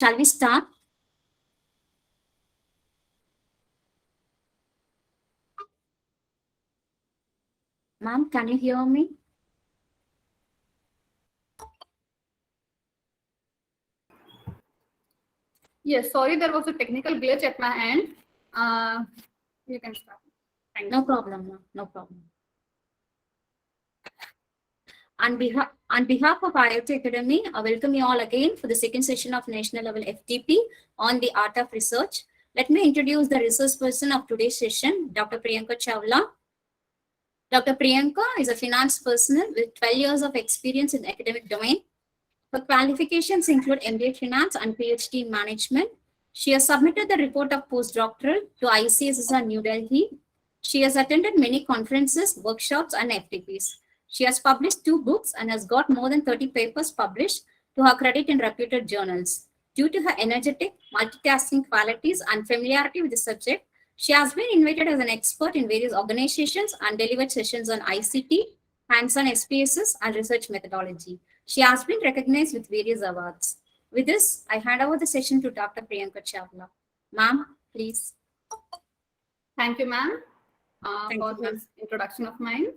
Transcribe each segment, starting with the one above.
Shall we start? Ma'am, can you hear me? Yes, sorry, there was a technical glitch at my end. You can start. Thank No you. problem, ma'am. No problem. On behalf of IOT Academy, I welcome you all again for the second session of National Level FTP on the art of research. Let me introduce the resource person of today's session, Dr. Priyanka Chawla. Dr. Priyanka is a finance personnel with 12 years of experience in the academic domain. Her qualifications include MBA Finance and PhD in Management. She has submitted the report of postdoctoral to Icsr New Delhi. She has attended many conferences, workshops, and FTPs. She has published 2 books and has got more than 30 papers published to her credit in reputed journals. Due to her energetic, multitasking qualities and familiarity with the subject, she has been invited as an expert in various organizations and delivered sessions on ICT, hands-on SPSS, and research methodology. She has been recognized with various awards. With this, I hand over the session to Dr. Priyanka Chawla. Ma'am, please. Thank you, ma'am, Thank for you, ma'am. this introduction of mine.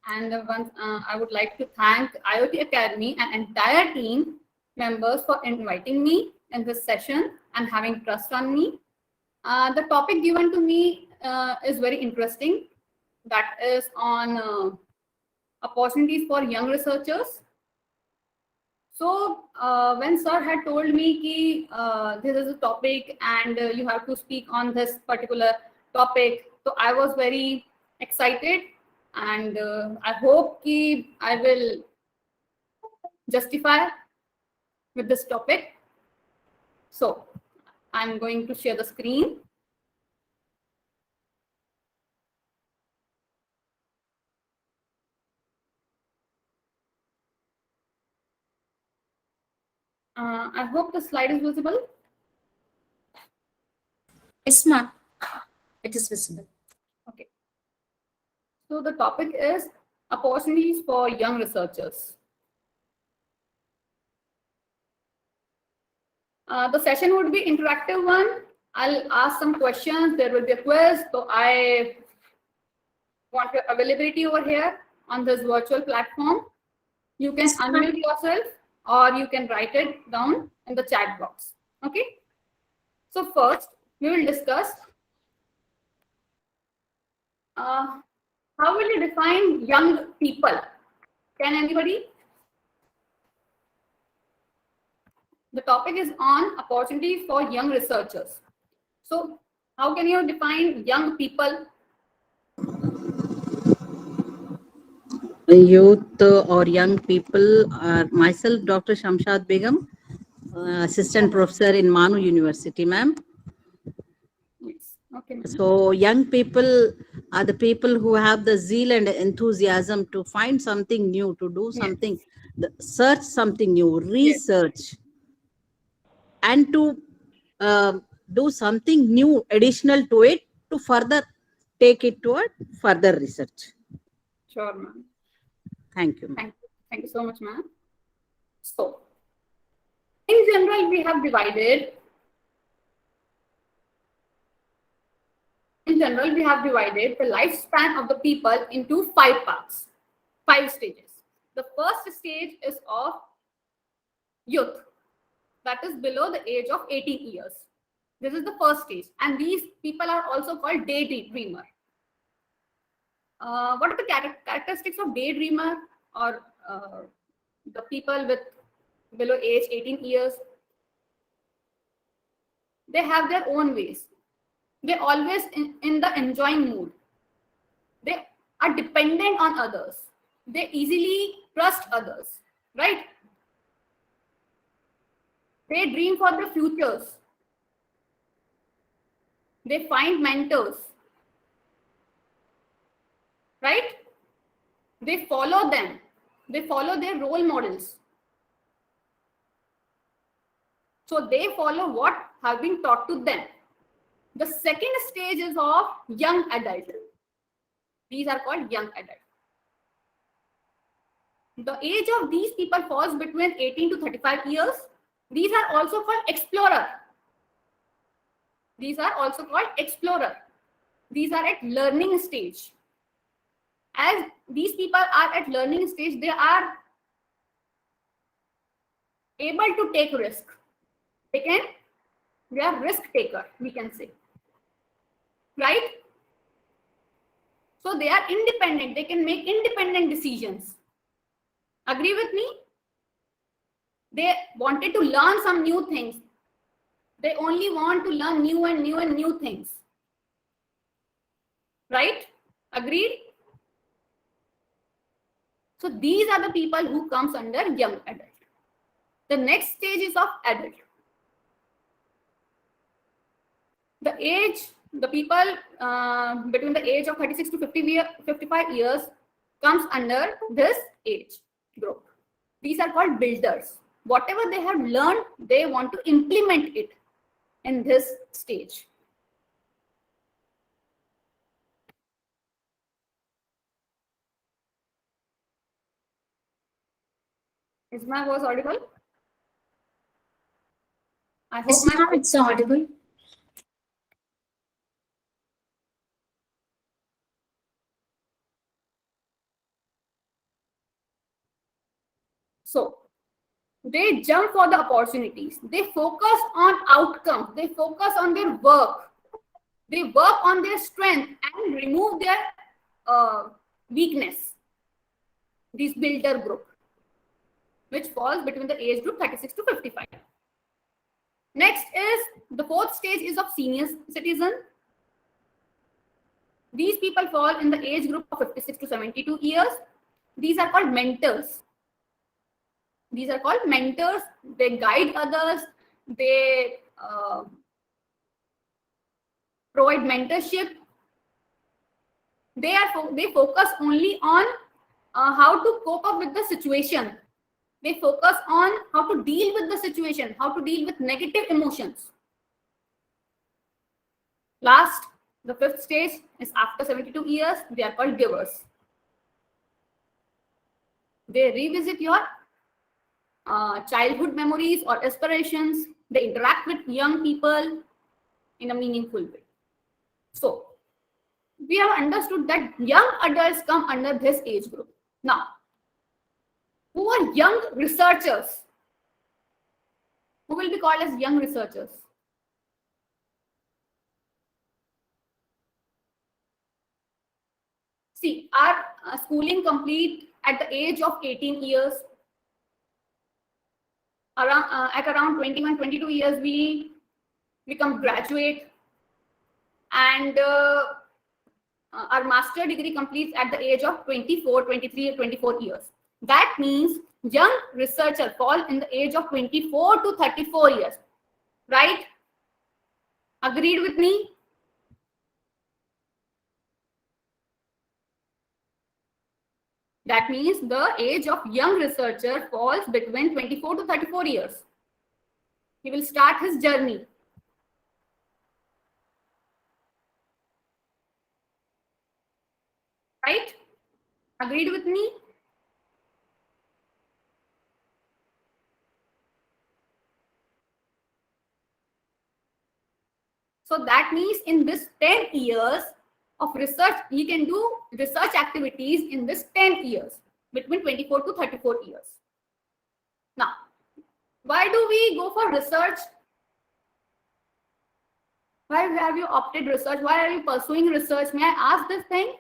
And once I would like to thank IOT Academy and entire team members for inviting me in this session and having trust on me. The topic given to me is very interesting. That is on opportunities for young researchers. So when sir had told me that this is a topic and you have to speak on this particular topic, so I was very excited, and I hope I will justify with this topic. So I'm going to share the screen. I hope the slide is visible. Yes, ma'am. It is visible. Okay. So the topic is opportunities for young researchers. The session would be interactive one. I'll ask some questions. There will be a quiz. So I want your availability over here on this virtual platform. You can unmute yourself or you can write it down in the chat box. Okay. So first, we will discuss how will you define young people? Can anybody? The topic is on opportunities for young researchers. So how can you define young people? Youth or young people are myself, Dr. Shamshad Begum, assistant professor in Manu University, ma'am. Yes. Okay. So young people are the people who have the zeal and enthusiasm to find something new, to do something, search something new, research, and to do something new additional to it to further take it toward further research. Sure, ma'am. Thank you. Thank you so much, ma'am. So, in general, we have divided. the lifespan of the people into 5 parts, 5 stages. The first stage is of youth, that is below the age of 18 years. This is the first stage, and these people are also called daydreamer. What are the characteristics of daydreamer or the people with below age 18 years? They have their own ways. They always in the enjoying mood. They are dependent on others. They easily trust others, right? They dream for their futures. They find mentors, right? They follow them. They follow their role models. So they follow what have been taught to them. The second stage is of young adult. These are called young adult. The age of these people falls between 18 to 35 years. These are also called explorer. These are also called explorer. These are at learning stage. As these people are at learning stage, they are able to take risk. They are risk taker, we can say. Right? So they are independent. They can make independent decisions. Agree with me? They wanted to learn some new things. They only want to learn new and new and new things. Right? Agreed? So these are the people who comes under young adult. The next stage is of adult. The people between the age of 36 to 55 years comes under this age group. These are called builders. Whatever they have learned, they want to implement it in this stage. Is my voice audible? I hope Yes, my ma'am, it's audible. So they jump for the opportunities. They focus on outcomes. They focus on their work. They work on their strength and remove their weakness. This builder group, which falls between the age group 36 to 55. Next is the fourth stage is of senior citizen. These people fall in the age group of 56 to 72 years. These are called mentors. These are called mentors. They guide others. They provide mentorship. They focus only on how to cope up with the situation. They focus on how to deal with the situation, how to deal with negative emotions. Last, the fifth stage is after 72 years. They are called givers. They revisit your childhood memories or aspirations. They interact with young people in a meaningful way. So, we have understood that young adults come under this age group. Now, who are young researchers? Who will be called as young researchers? See, our schooling complete at the age of 18 years. At around 21, 22 years, we become graduate. And our master degree completes at the age of 24, 23, 24 years. That means young researcher fall in the age of 24 to 34 years. Right? Agreed with me? That means the age of young researcher falls between 24 to 34 years. He will start his journey. Right? Agreed with me? So that means in this 10 years of research, he can do research activities in this 10 years, between 24 to 34 years. Now, why do we go for research? Why have you opted research? Why are you pursuing research? May I ask this thing?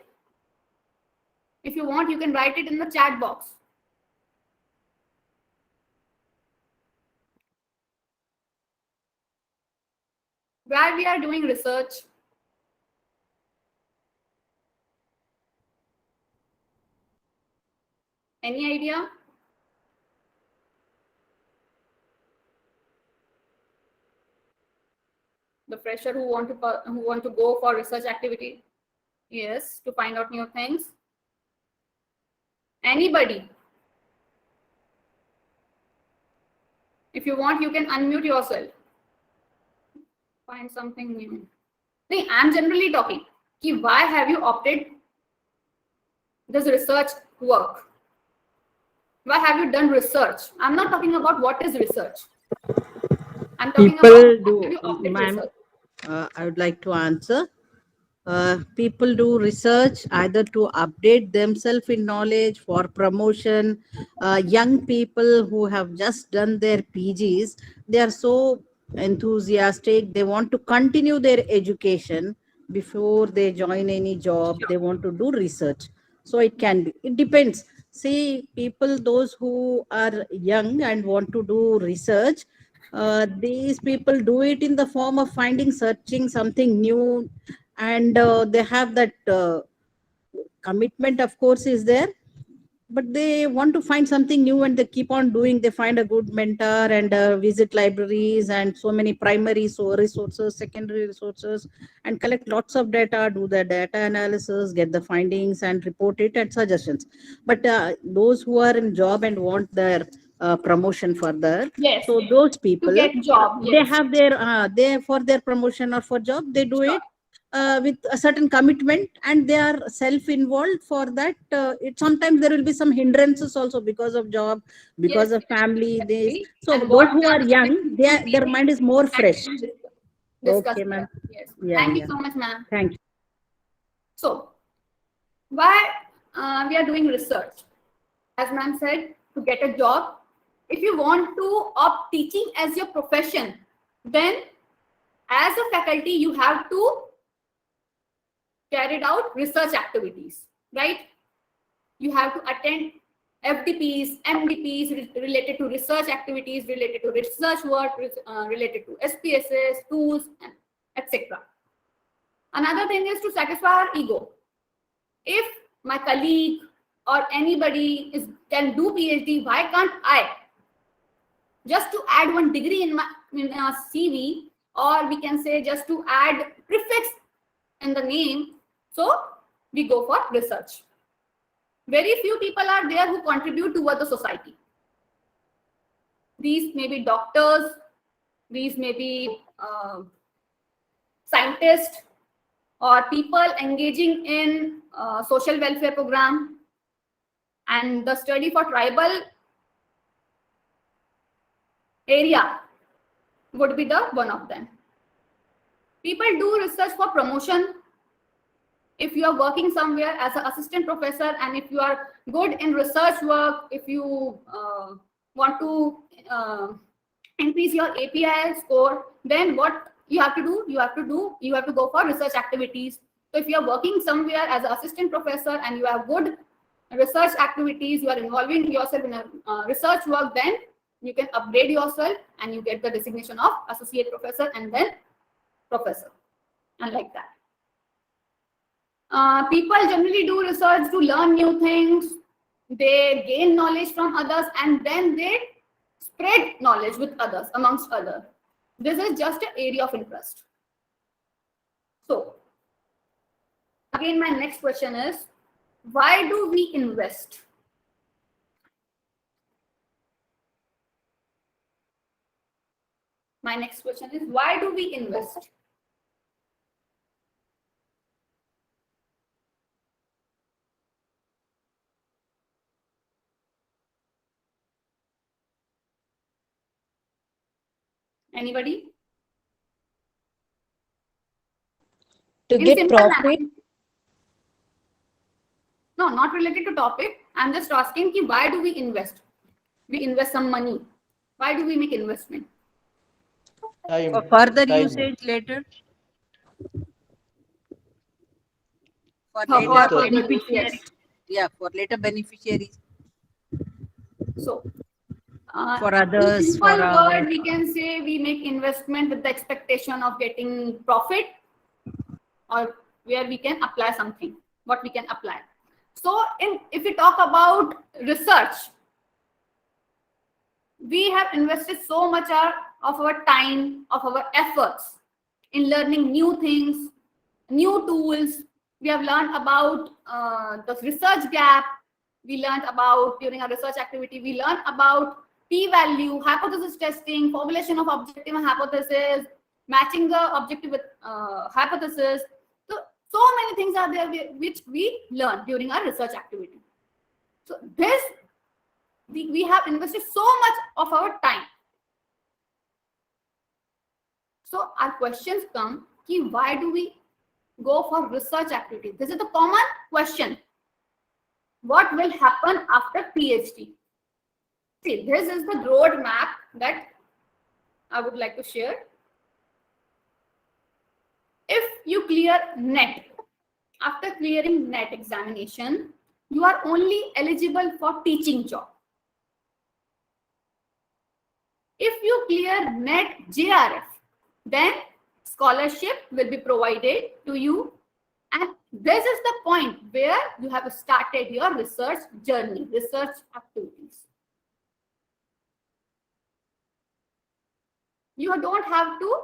If you want, you can write it in the chat box. Why we are doing research? Any idea? The fresher who want to go for research activity? Yes, to find out new things. Anybody? If you want, you can unmute yourself. Find something new. See, I'm generally talking. Why have you opted this research work? Why have you done research? I'm not talking about what is research. I'm talking People about do, activity-oriented ma'am, research. I would like to answer. People do research either to update themselves in knowledge for promotion. Young people who have just done their PGs, they are so enthusiastic. They want to continue their education before they join any job. They want to do research. So it can be, it depends. See, people, those who are young and want to do research, these people do it in the form of finding, searching something new, and they have that commitment, of course, is there, but they want to find something new and they keep on doing. They find a good mentor and visit libraries and so many primary resources, secondary resources, and collect lots of data, do the data analysis, get the findings and report it and suggestions. But those who are in job and want their promotion further, Yes, so those to people, get job. they Yes, have their they, for their promotion or for job, they do sure. it with a certain commitment, and they are self-involved for that. It sometimes there will be some hindrances also because of job, because Yes, of family. They, exactly. so And those what who are young, their we mind is more fresh. actually discuss Okay, here. ma'am. Yes. Yeah, Thank you yeah. so much, ma'am. Thank you. So, why we are doing research? As ma'am said, to get a job. If you want to opt teaching as your profession, then as a faculty, you have to carry out research activities, right? You have to attend FDPs, MDPs related to research activities, related to research work, related to SPSS, tools, etc. Another thing is to satisfy our ego. If my colleague or anybody can do PhD, why can't I? Just to add one degree in our CV, or we can say just to add prefix in the name. So we go for research. Very few people are there who contribute toward the society. These may be doctors, these may be scientists, or people engaging in social welfare program, and the study for tribal area would be the one of them. People do research for promotion. If you are working somewhere as an assistant professor, and if you are good in research work, if you want to increase your API score, then what you have to do? You have to go for research activities. So if you are working somewhere as an assistant professor and you have good research activities, you are involving yourself in a research work, then you can upgrade yourself and you get the designation of associate professor and then professor, and like that. People generally do research to learn new things. They gain knowledge from others and then they spread knowledge with others, amongst others. This is just an area of interest. So, again, my next question is, why do we invest? My next question is, why do we invest? Anybody? To In get simple profit. language. No, not related to topic. I'm just asking ki why do we invest? We invest some money. Why do we make investment? For further Time. usage later, for For later further use, beneficiaries. yes. Yeah, for later beneficiaries, So, for in others, for simple our. word, we can say we make investment with the expectation of getting profit, or where we can apply something, what we can apply. So, if we talk about research, we have invested so much of our time, of our efforts in learning new things, new tools. We have learned about the research gap. We learned about, during our research activity, we learned about p-value, hypothesis testing, formulation of objective and hypothesis, matching the objective with hypothesis. So many things are there which we learned during our research activity. So this, we have invested so much of our time. So our questions come, why do we go for research activity? This is the common question. What will happen after PhD? See, this is the roadmap that I would like to share. If you clear NET, after clearing NET examination, you are only eligible for teaching job. If you clear NET JRF, then scholarship will be provided to you. And this is the point where you have started your research journey, research activities. You don't have to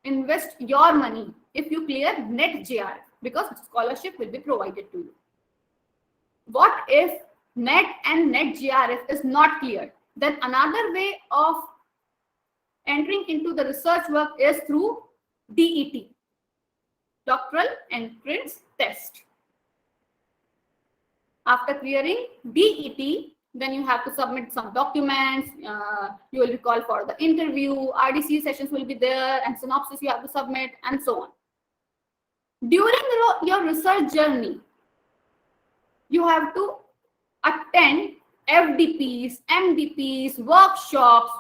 invest your money if you clear NET JRF, because scholarship will be provided to you. What if NET and NET JRF is not cleared? Then another way of entering into the research work is through DET, Doctoral Entrance Test. After clearing DET, then you have to submit some documents. You will be called for the interview. RDC sessions will be there, and synopsis you have to submit, and so on. During your research journey, you have to attend FDPs, MDPs, workshops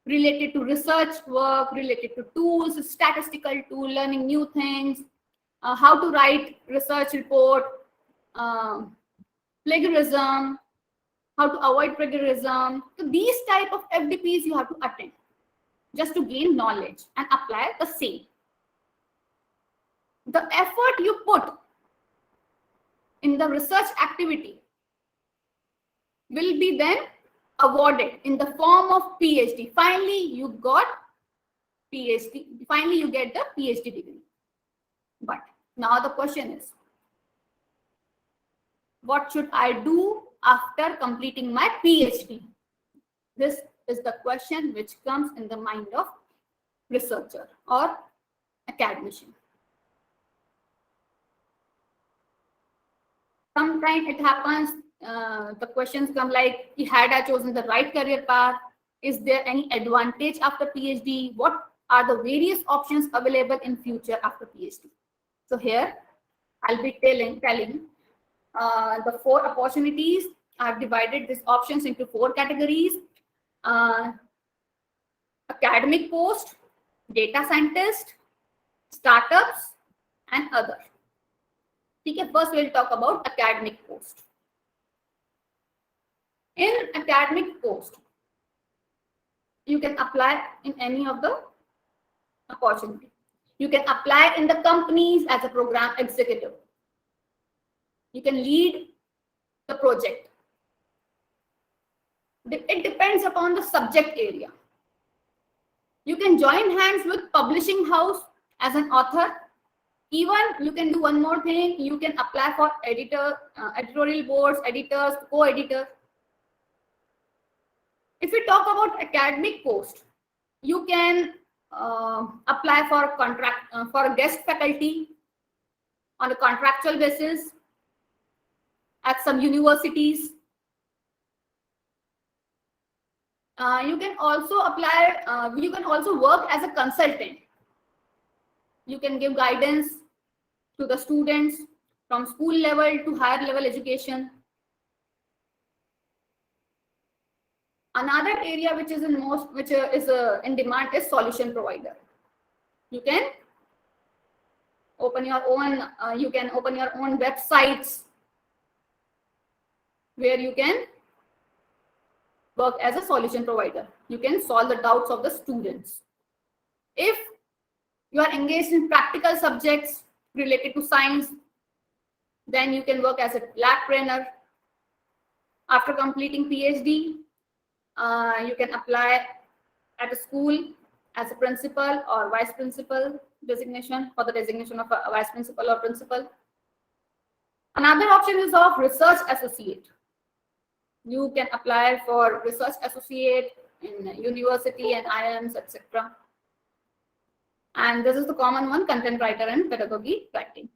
related to research work, related to tools, statistical tool, learning new things, how to write research report, plagiarism, how to avoid plagiarism. So these type of FDPs you have to attend just to gain knowledge and apply the same. The effort you put in the research activity will be then awarded in the form of PhD. Finally, you got PhD. Finally, you get the PhD degree. But now the question is, what should I do after completing my PhD? This is the question which comes in the mind of researcher or academician. Sometimes it happens, the questions come like, had I chosen the right career path? Is there any advantage after PhD? What are the various options available in future after PhD? So here I'll be telling the 4 opportunities. I've divided these options into 4 categories: academic post, data scientist, startups, and other. Okay, first we'll talk about academic post. In academic post, you can apply in any of the opportunity. You can apply in the companies as a program executive. You can lead the project. It depends upon the subject area. You can join hands with publishing house as an author. Even you can do one more thing. You can apply for editorial boards, editors, co-editor. If we talk about academic post, you can apply for for a guest faculty on a contractual basis at some universities. You can also apply. You can also work as a consultant. You can give guidance to the students from school level to higher level education. Another area which is in demand is solution provider. You can open your own. You can open your own websites where you can work as a solution provider. You can solve the doubts of the students. If you are engaged in practical subjects related to science, then you can work as a lab trainer. After completing PhD, you can apply at a school as a principal or vice principal designation, for the designation of a vice principal or principal. Another option is of research associate. You can apply for research associate in university and IIMs, etc. And this is the common one: content writer and pedagogy writing.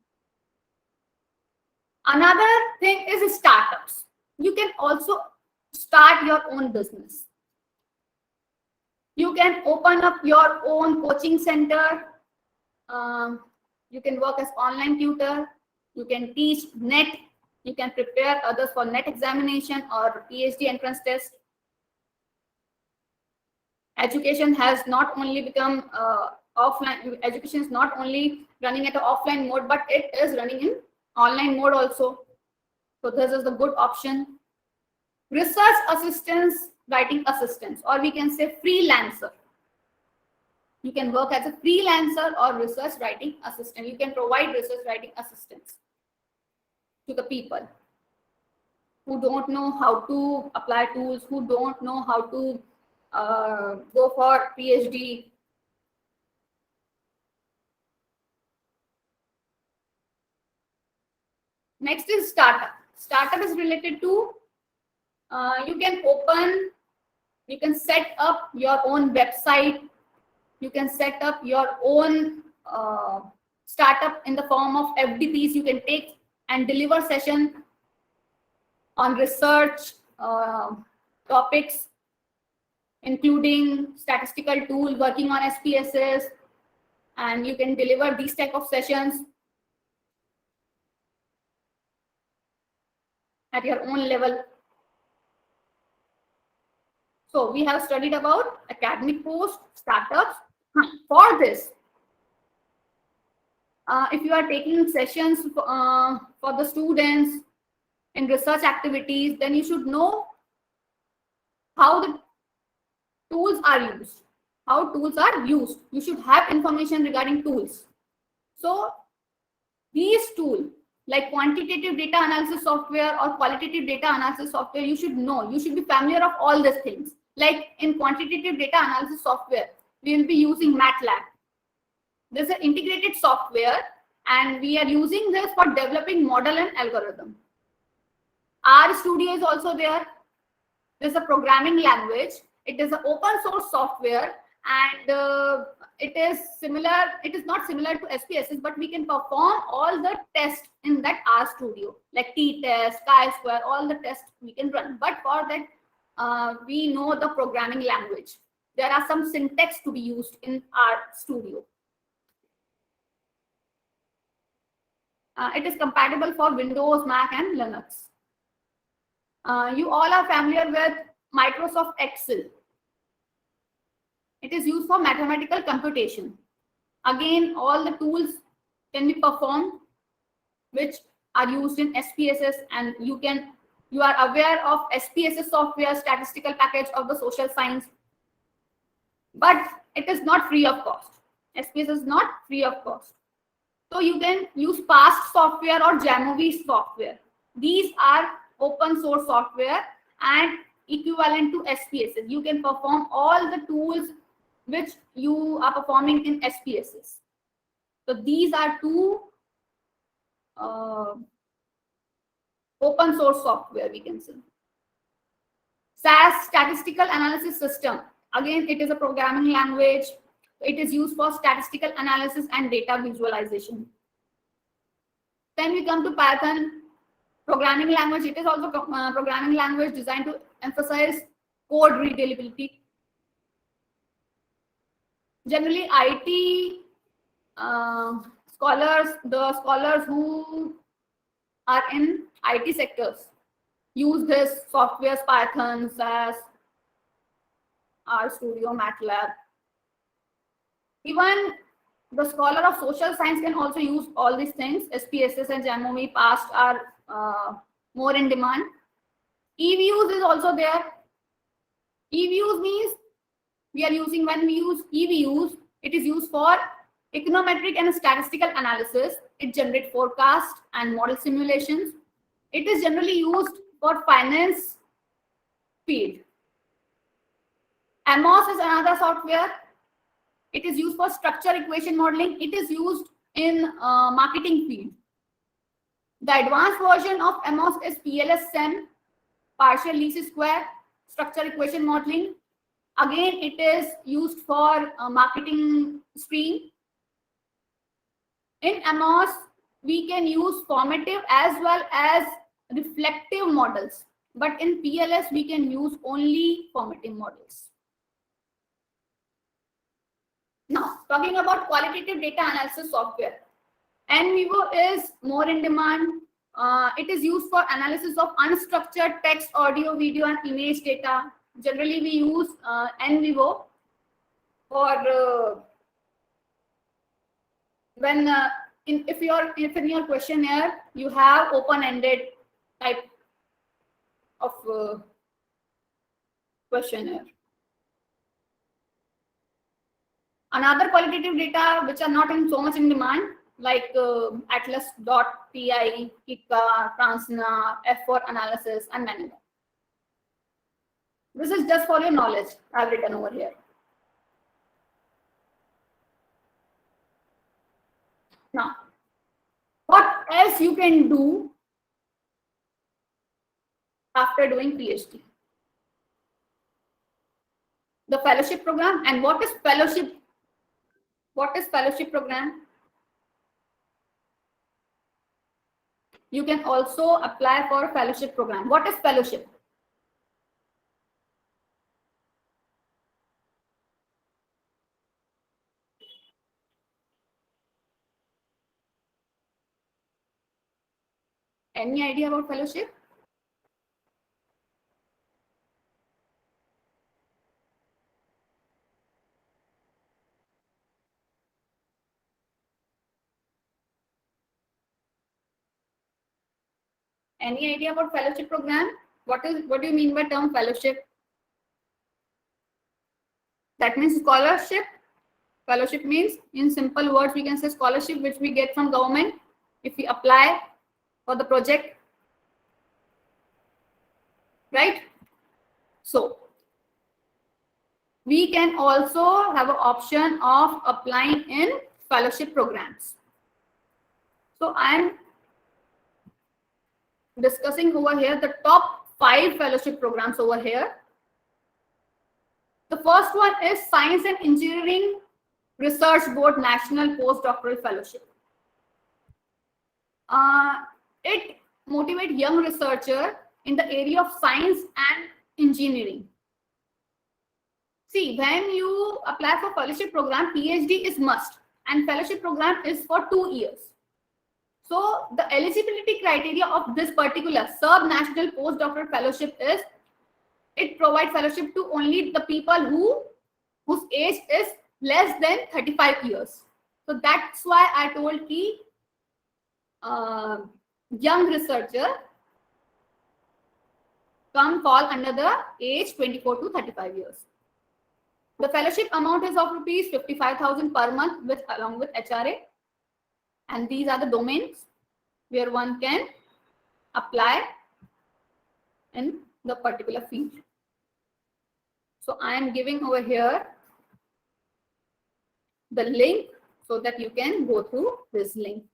Another thing is startups. You can also start your own business. You can open up your own coaching center. You can work as online tutor. You can teach net. You can prepare others for net examination or PhD entrance test. Education has not only become offline. Education is not only running at an offline mode, but it is running in online mode also. So this is the good option. Research assistance, writing assistance, or we can say freelancer. You can work as a freelancer or research writing assistant. You can provide research writing assistance to the people who don't know how to apply tools, who don't know how to go for PhD. Next is startup. Startup is related to you can set up your own website. You can set up your own startup in the form of FDPs. You can take and deliver session on research topics, including statistical tool, working on SPSS, and you can deliver these type of sessions at your own level. So we have studied about academic post, startups. For this, if you are taking sessions for the students in research activities, then you should know how the tools are used. How tools are used. You should have information regarding tools. So these tools, like quantitative data analysis software or qualitative data analysis software, you should know. You should be familiar of all these things. Like in quantitative data analysis software, we will be using MATLAB. This is an integrated software, and we are using this for developing model and algorithm. RStudio is also there. This is a programming language. It is an open source software, and it is similar. It is not similar to SPSS, but we can perform all the tests in that RStudio, like t-test, chi-square, all the tests we can run. But for that, we know the programming language. There are some syntax to be used in RStudio. It is compatible for Windows, Mac, and Linux. You all are familiar with Microsoft Excel. It is used for mathematical computation. Again, all the tools can be performed which are used in SPSS, and you are aware of SPSS software, statistical package of the social science, but it is not free of cost. SPSS is not free of cost. So you can use past software or Jamovi software. These are open source software and equivalent to SPSS. You can perform all the tools which you are performing in SPSS. So these are two open source software, we can say. SAS, statistical analysis system. Again, it is a programming language. It is used for statistical analysis and data visualization. Then we come to Python, programming language. It is also a programming language designed to emphasize code readability. Generally, IT scholars, the scholars who are in IT sectors, use this software, Python, SAS, RStudio, MATLAB. Even the scholar of social science can also use all these things. SPSS and Jamovi past are more in demand. EViews is also there. EViews means when we use EViews, it is used for econometric and statistical analysis. It generates forecast and model simulations. It is generally used for finance field. AMOS is another software. It is used for structure equation modeling. It is used in marketing field. The advanced version of AMOS is PLS-SEM, partial least square, structure equation modeling. Again, it is used for marketing stream. In AMOS, we can use formative as well as reflective models. But in PLS, we can use only formative models. Now, talking about qualitative data analysis software, NVivo is more in demand. It is used for analysis of unstructured text, audio, video, and image data. Generally, we use NVivo for when if in your questionnaire you have open-ended type of questionnaire. Another qualitative data which are not in so much in demand, like Atlas.pi, Kika, Transna, F4 analysis, and many more. This is just for your knowledge. I've written over here. Now, what else you can do after doing PhD? The fellowship program. And what is fellowship? What is fellowship program? You can also apply for a fellowship program. What is fellowship? Any idea about fellowship? Any idea about fellowship program? What do you mean by term fellowship? That means scholarship. Fellowship means, in simple words, we can say scholarship which we get from government if we apply for the project, right? So we can also have an option of applying in fellowship programs. So I'm discussing over here the top 5 fellowship programs over here. The first one is Science and Engineering Research Board National Postdoctoral Fellowship. It motivates young researchers in the area of science and engineering. See, when you apply for fellowship program, PhD is must, and fellowship program is for 2 years. So the eligibility criteria of this particular sub-national postdoctoral fellowship is it provides fellowship to only the people whose age is less than 35 years. So that's why I told ki young researcher fall under the age 24 to 35 years. The fellowship amount is of rupees 55,000 per month along with HRA. And these are the domains where one can apply in the particular field. So I am giving over here the link so that you can go through this link.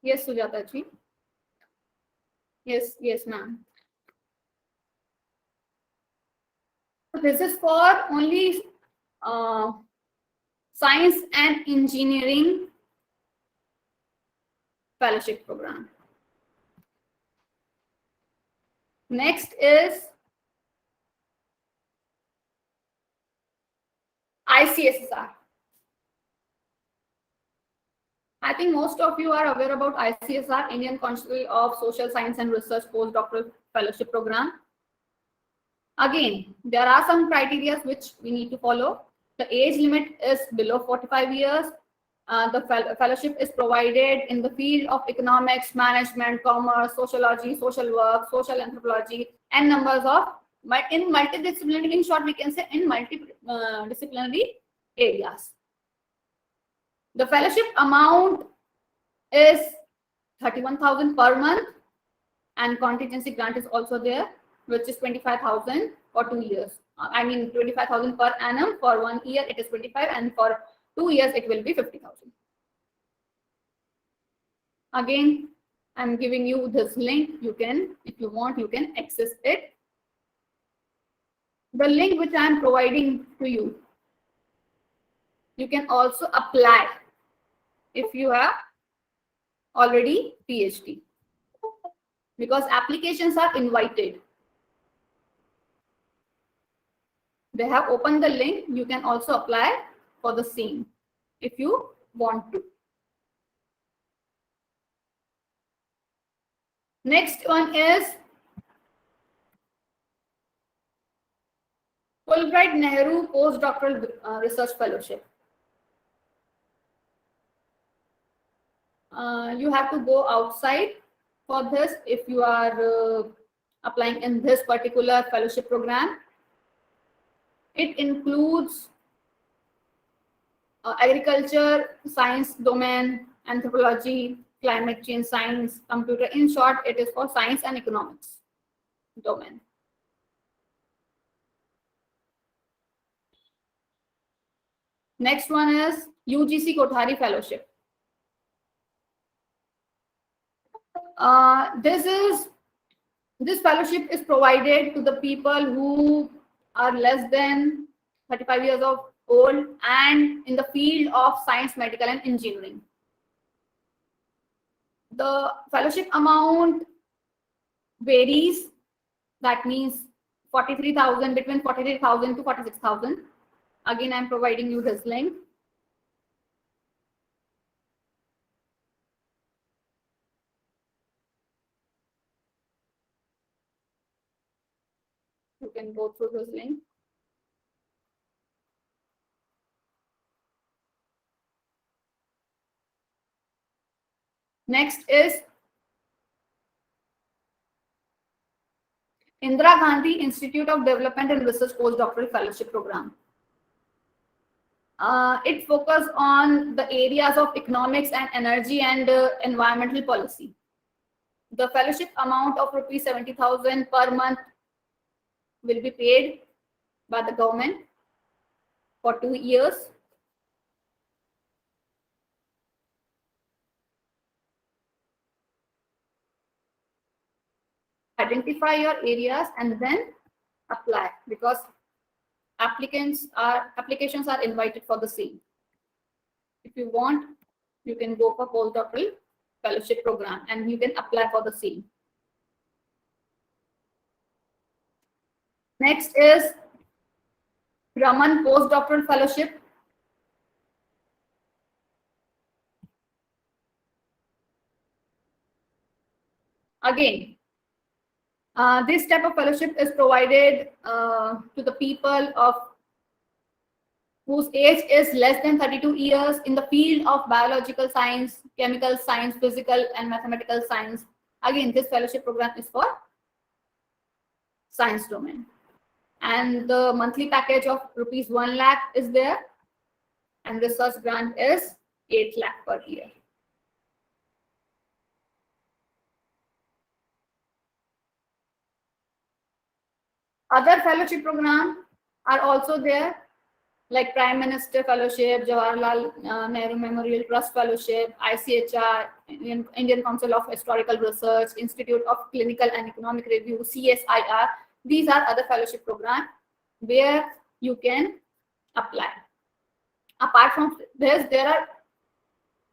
Yes, Sujata ji. Yes, ma'am. This is for only science and engineering fellowship program. Next is ICSR. I think most of you are aware about ICSR, Indian Council of Social Science and Research Postdoctoral Fellowship Program. Again, there are some criteria which we need to follow. The age limit is below 45 years. The fellowship is provided in the field of economics, management, commerce, sociology, social work, social anthropology, and numbers of in multidisciplinary. In short, we can say in multidisciplinary areas. The fellowship amount is 31,000 per month, and contingency grant is also there, which is 25,000 for 2 years. I mean 25,000 per annum. For 1 year it is 25, and for 2 years it will be 50,000. Again, I'm giving you this link. You can, if you want, you can access it. The link which I am providing to you, you can also apply if you have already PhD, because applications are invited. They have opened the link. You can also apply for the same if you want to. Next one is Fulbright Nehru Postdoctoral Research Fellowship. You have to go outside for this if you are applying in this particular fellowship program. It includes agriculture, science domain, anthropology, climate change science, computer. In short, it is for science and economics domain. Next one is UGC Kothari Fellowship. This fellowship is provided to the people who are less than 35 years of old and in the field of science, medical, and engineering. The fellowship amount varies. That means 43,000, between 43,000 to 46,000. Again, I'm providing you this link. You can go through this link. Next is Indira Gandhi Institute of Development and Research Postdoctoral Fellowship Program. It focuses on the areas of economics and energy and environmental policy. The fellowship amount of rupees 70,000 per month will be paid by the government for 2 years. Identify your areas and then apply, because applications are invited for the same. If you want, you can go for postdoctoral fellowship program and you can apply for the same. Next is Brahman Postdoctoral Fellowship. Again, this type of fellowship is provided to the people of whose age is less than 32 years in the field of biological science, chemical science, physical and mathematical science. Again, this fellowship program is for science domain. And the monthly package of rupees 1 lakh is there, and research grant is 8 lakh per year. Other fellowship programs are also there, like Prime Minister Fellowship, Jawaharlal Nehru Memorial Trust Fellowship, ICHR, Indian Council of Historical Research, Institute of Clinical and Economic Review, CSIR. These are other fellowship programs where you can apply. Apart from this, there are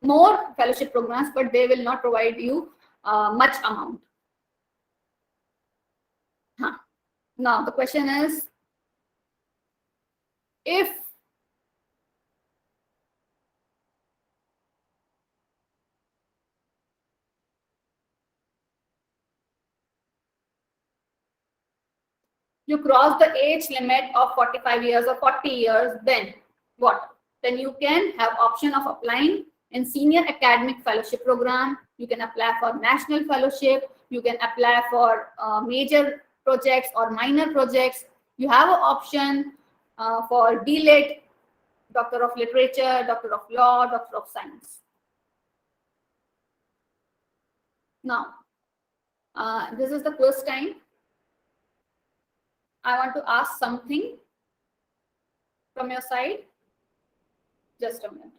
more fellowship programs, but they will not provide you much amount. Now, the question is, if you cross the age limit of 45 years or 40 years, then what? Then you can have option of applying in senior academic fellowship program. You can apply for national fellowship. You can apply for major projects or minor projects. You have an option for DLit, Doctor of Literature, Doctor of Law, Doctor of Science. Now, this is the first time I want to ask something from your side. Just a minute.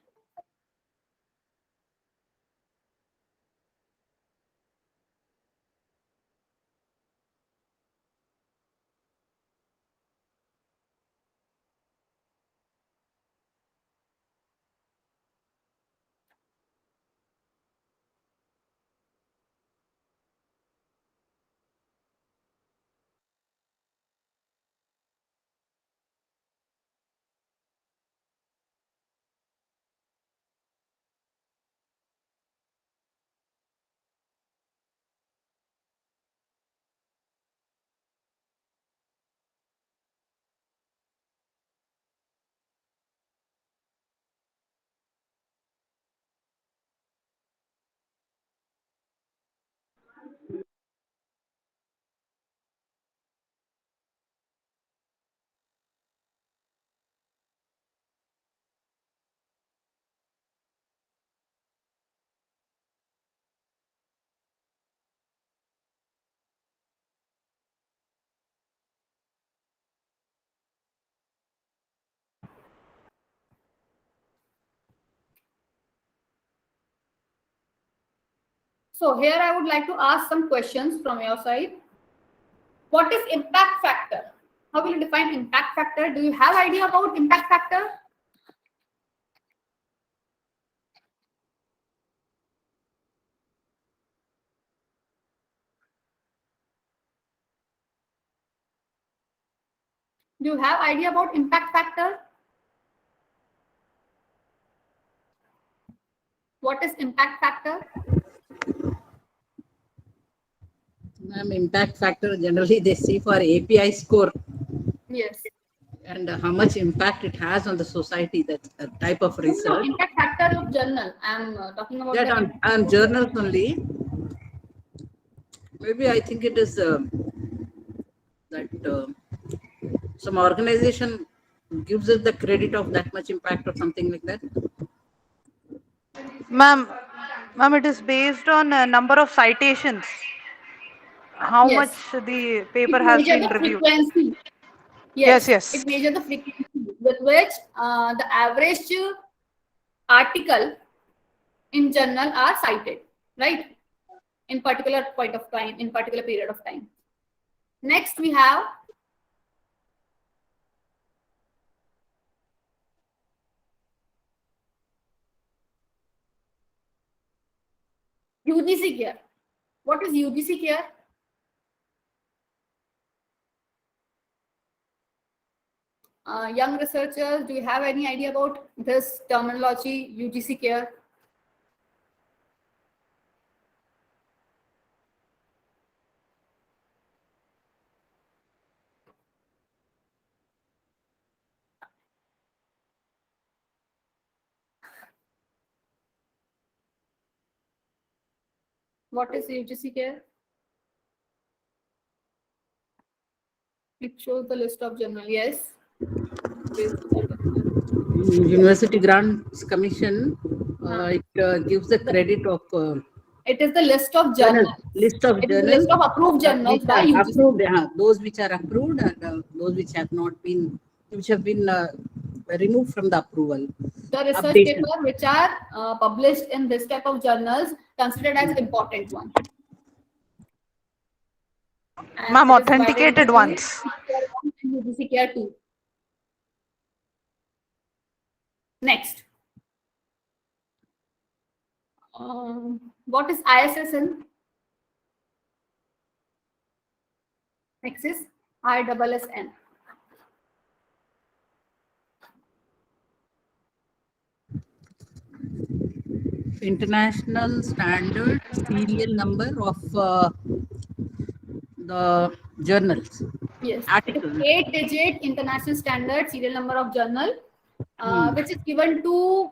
So here I would like to ask some questions from your side. What is impact factor? How will you define impact factor? Do you have idea about impact factor? Do you have idea about impact factor? What is impact factor? Impact factor, generally they see for API score Yes. and how much impact it has on the society, that type of No, research. impact factor of journal. I'm talking about That the on journals only. Maybe I think it is that some organization gives us the credit of that much impact or something like that. Ma'am, it is based on a number of citations. How Yes. much the It paper has measure been the reviewed. frequency. Yes, Yes, yes. it measures the frequency with which the average article in journal are cited, right? In particular point of time, in particular period of time. Next, we have UGC care. What is UGC care? Young researchers, do you have any idea about this terminology, UGC care? What is UGC care? It shows the list of journal. Yes. University Grants Commission, it gives the credit of It is the list of journals. list of It is the journals list of approved journals which by are UGC. approved, those which are approved and those which have not been, which have been removed from the approval. The research Updated. paper which are published in this type of journals considered as important one. And Ma'am, it is divided authenticated into ones. UGC care 2. Next. What is ISSN? Next is ISSN. International standard serial number of the journals. Yes, Article. it is 8-digit international standard serial number of journal, which is given to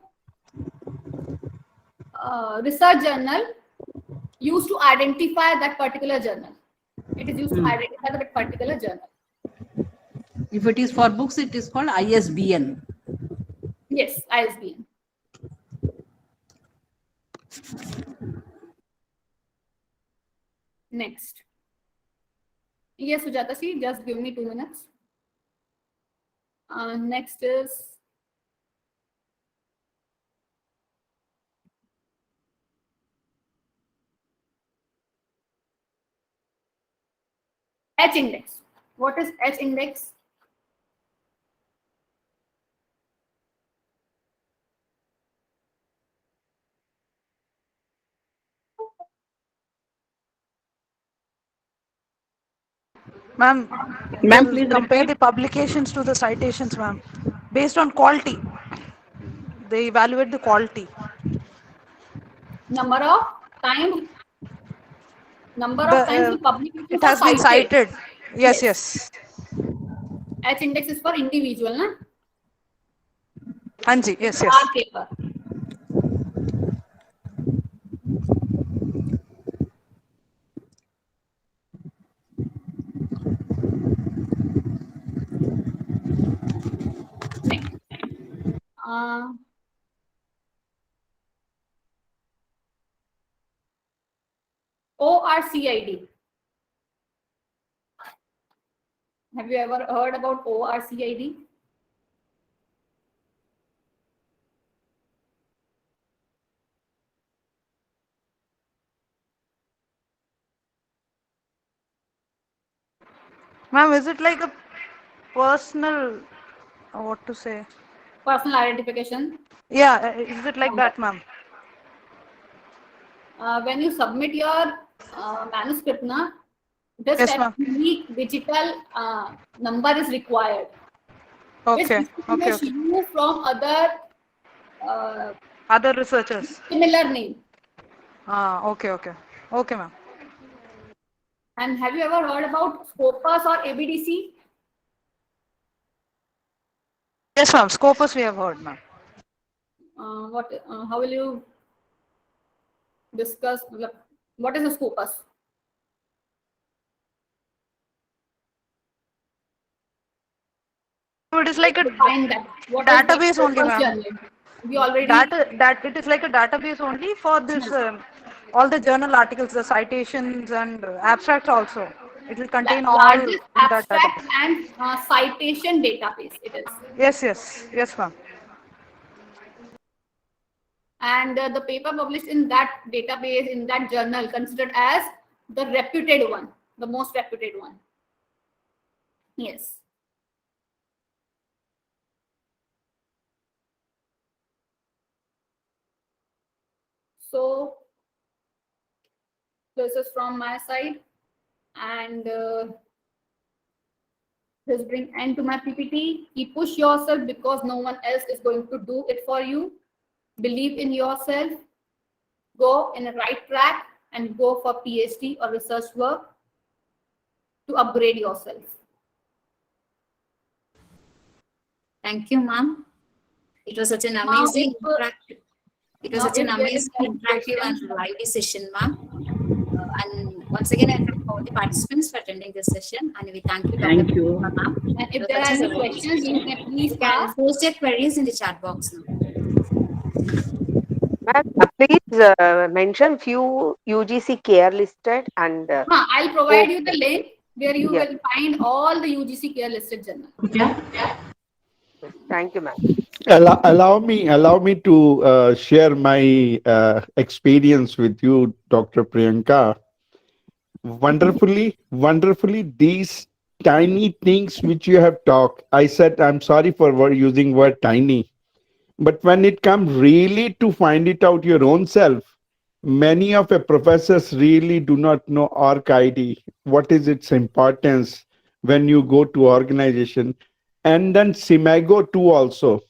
research journal used to identify that particular journal. It is used to identify that particular journal. If it is for books, it is called ISBN. Yes, ISBN. Next. Yes, Sujata ji, just give me 2 minutes. Next is H index. What is H index? Ma'am, Ma'am, to please compare repeat. the publications to the citations, ma'am. Based on quality. They evaluate the quality. Number of times the publications It are has been cited. cited. Yes, yes. H index is for individual, na? Hanji, yes, Our yes. paper. Next. ORCID. Have you ever heard about ORCID? Ma'am, is it like a personal, what to say? Personal identification. Yeah, is it like number. that, ma'am? When you submit your manuscript, na, this Yes, type ma'am. of unique digital number is required, which Okay, okay, distinguishes okay. you from other uh, Other researchers. similar name. Ah, okay, okay. Okay, ma'am. And have you ever heard about Scopus or ABDC? Yes, ma'am. Scopus we have heard, ma'am. How will you discuss? What is a Scopus? So it is like a Define that. What is the database only, Scopus ma'am. journal? We already That it is like a database only for this all the journal articles, the citations and abstracts also. It will contain all largest in that abstract database. and citation database it is. Yes, yes, yes, ma'am. And the paper published in that database, in that journal, considered as the reputed one, the most reputed one. Yes. So this is from my side, and this brings end to my PPT. You push yourself because no one else is going to do it for you. Believe in yourself. Go in the right track and go for PhD or research work to upgrade yourself. Thank you, ma'am. It was such an Now, amazing if, interactive. It was now such an if there is amazing any interactive and question, lively session, ma'am. And once again, I thank all the participants for attending this session, and we thank you, Dr. Thank you. Priyanka, ma'am. and It if was there are such a any lovely questions, session. you can please You can ask. post your queries in the chat box now. Ma'am, please mention few UGC care listed and I'll provide you the link where you yeah. will find all the UGC care listed journal. Thank you, ma'am. Allow me to share my experience with you, Dr. Priyanka. Wonderfully, these tiny things which you have talked. I said I'm sorry for using word tiny, but when it comes really to find it out your own self, many of the professors really do not know org ID. What is its importance when you go to organization, and then Simago too also.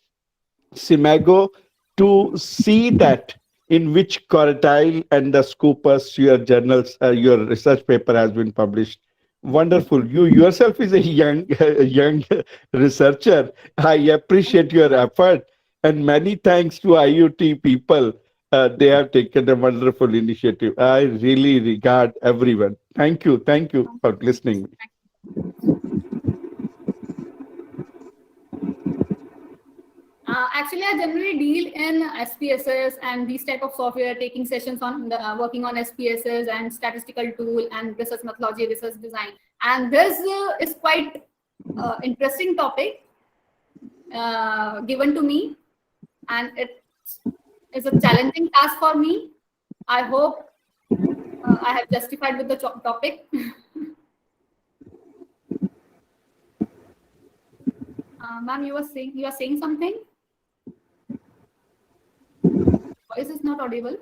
Simago to see that in which quartile and the scopus your journals, your research paper has been published. Wonderful. You yourself is a young, young researcher. I appreciate your effort and many thanks to IOT people. They have taken a wonderful initiative. I really regard everyone. Thank you. Thank you for listening. Actually, I generally deal in SPSS and these type of software, taking sessions on the, working on SPSS and statistical tool and research methodology, research design. And this is quite interesting topic given to me, and it is a challenging task for me. I hope I have justified with the topic. Ma'am, you are saying something? Voice is not audible.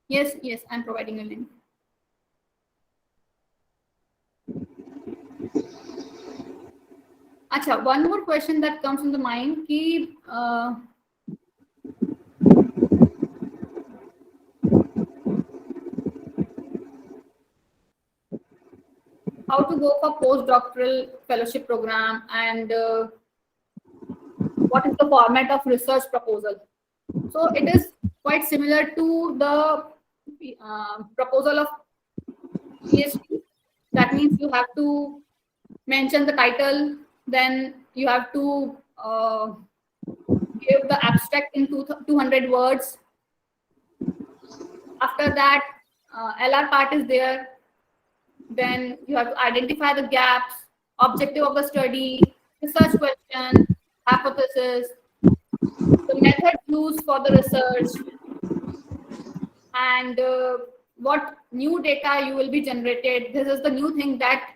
Yes, I'm providing a link. Acha, one more question that comes in the mind ki, how to go for postdoctoral fellowship program and what is the format of research proposal. So it is quite similar to the proposal of PhD. That means you have to mention the title, then you have to give the abstract in 200 words. After that, LR part is there. Then you have to identify the gaps, objective of the study, research question, hypothesis, the method used for the research, and what new data you will be generated. This is the new thing that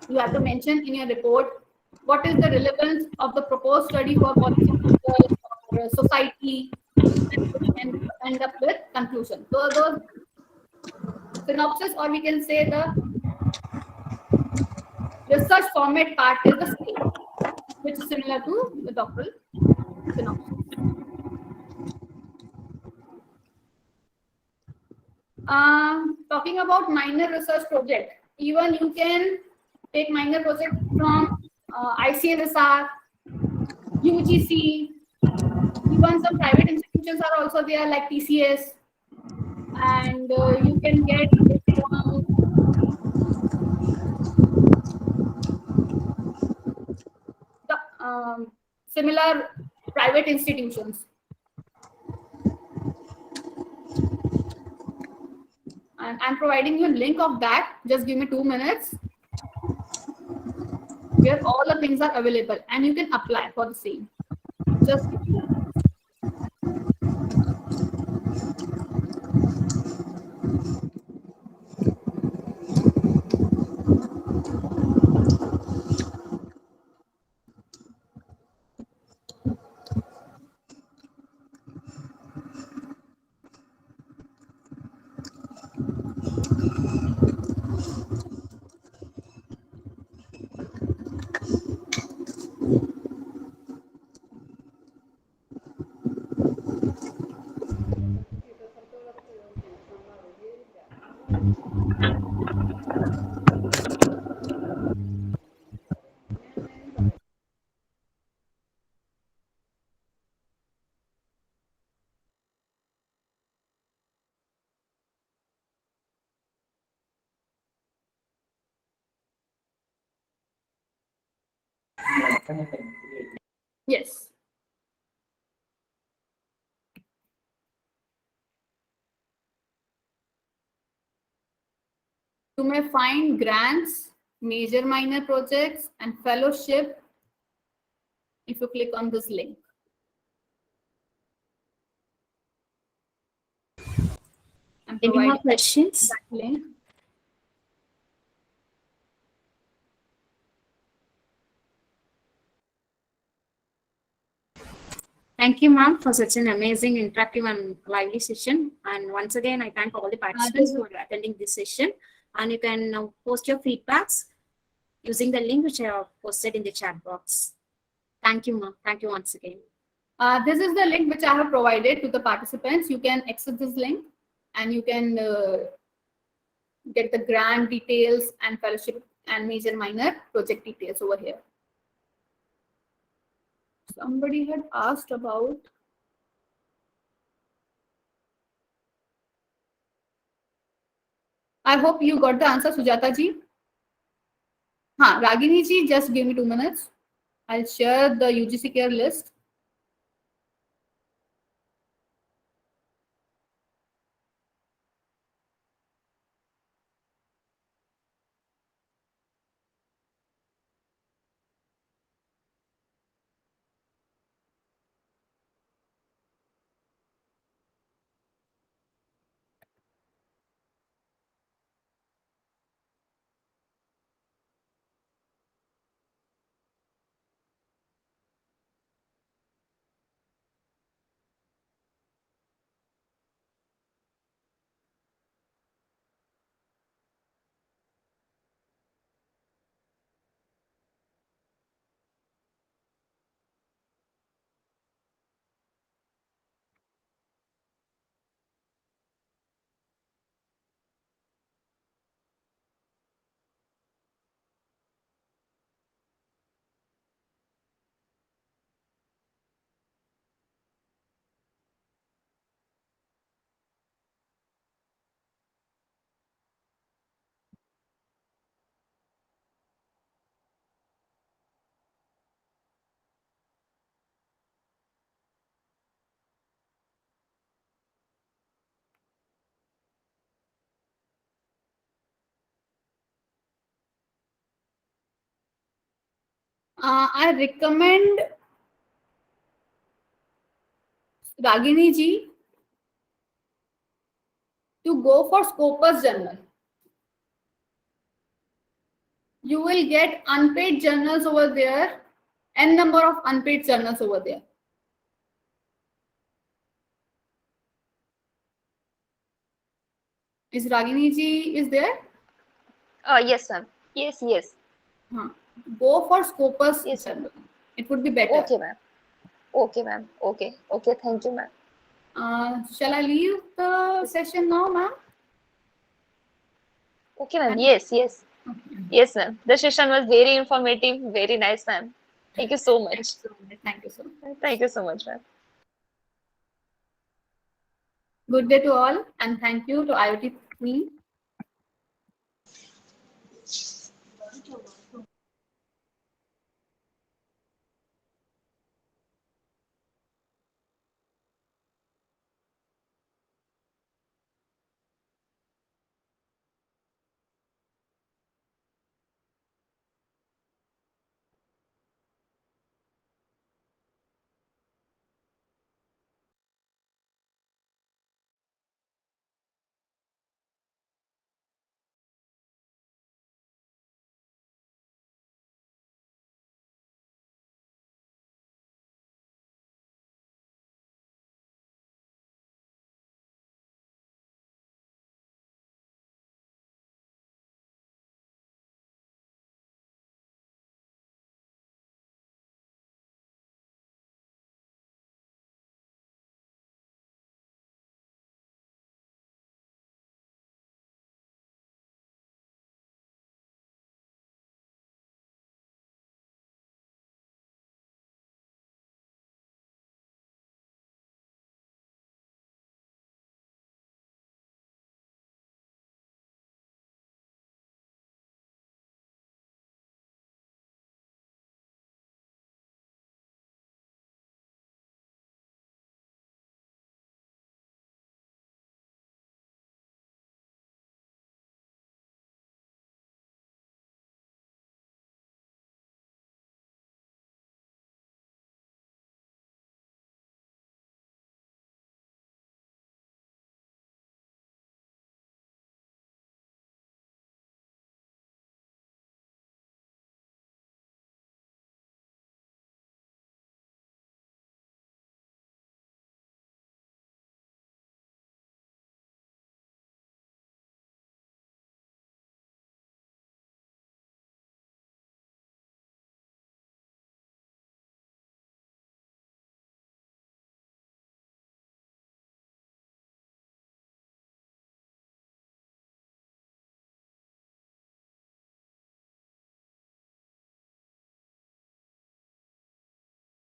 you have to mention in your report. What is the relevance of the proposed study for policymakers or society, and end up with conclusion. So those synopsis, or we can say the research format part, is the same, which is similar to the doctoral synopsis. Talking about minor research project, even you can take minor project from ICSR, UGC, even some private institutions are also there like TCS, and you can get from the similar private institutions. And I'm providing you a link of that. Just give me 2 minutes, where all the things are available and you can apply for the same. Just give me 2 minutes. Yes. You may find grants, major minor projects, and fellowship if you click on this link. I'm Any more providing questions? that link. Thank you, ma'am, for such an amazing, interactive, and lively session. And once again, I thank all the participants who are attending this session. And you can now post your feedbacks using the link which I have posted in the chat box. Thank you, ma'am. Thank you once again. This is the link which I have provided to the participants. You can access this link and you can get the grant details and fellowship and major minor project details over here. Somebody had asked about I hope you got the answer, Sujata ji. Ragini ji, just give me 2 minutes. I'll share the UGC care list. I recommend Ragini ji to go for Scopus journal. You will get unpaid journals over there, n number of unpaid journals over there. Is Ragini ji is there? Yes, ma'am. Yes, yes. Go for Scopus Yes, journal. It would be better. Okay, ma'am. Okay, ma'am. Okay. Okay. Thank you, ma'am. Shall I leave the session now, ma'am? Okay, ma'am. Yes, yes. Yes, ma'am. The session was very informative, very nice, ma'am. Thank you so much. Thank you so much. Thank you so much, ma'am. Good day to all, and thank you to IOT team